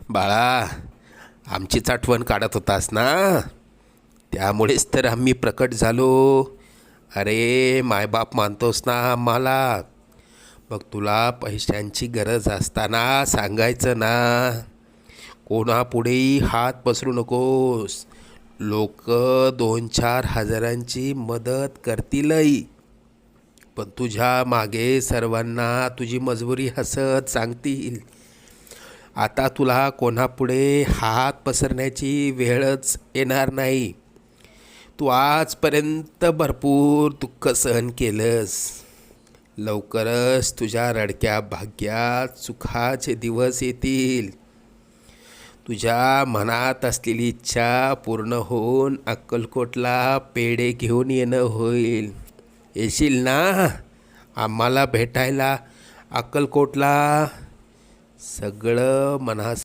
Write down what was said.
बाळा, आमचीच आठवण काढत होतास ना, त्यामुळेच तर आम्ही प्रकट झालो. अरे मायबाप मानतोस ना आम्हाला, मग तुला पैशांची गरज असताना सांगायचं ना. कोणापुढेही हात पसरू नकोस. लोक 2-4 हजारांची मदत करतीलही, पण तुझ्या मागे सर्वांना तुझी मजबुरी हसत सांगतील. आता तुला कोणापुढे हात पसरण्याची वेळच येणार नाही. तू आजपर्यंत भरपूर दुःख सहन केलंस. लवकरच तुझ्या रडक्या भाग्यात सुखाचे दिवस येतील. तुझ्या मनात असलेली इच्छा पूर्ण होऊन अक्कलकोटला पेढे घेऊन येणं होईल. येशील ना आम्हाला भेटायला अक्कलकोटला? सगळं मनास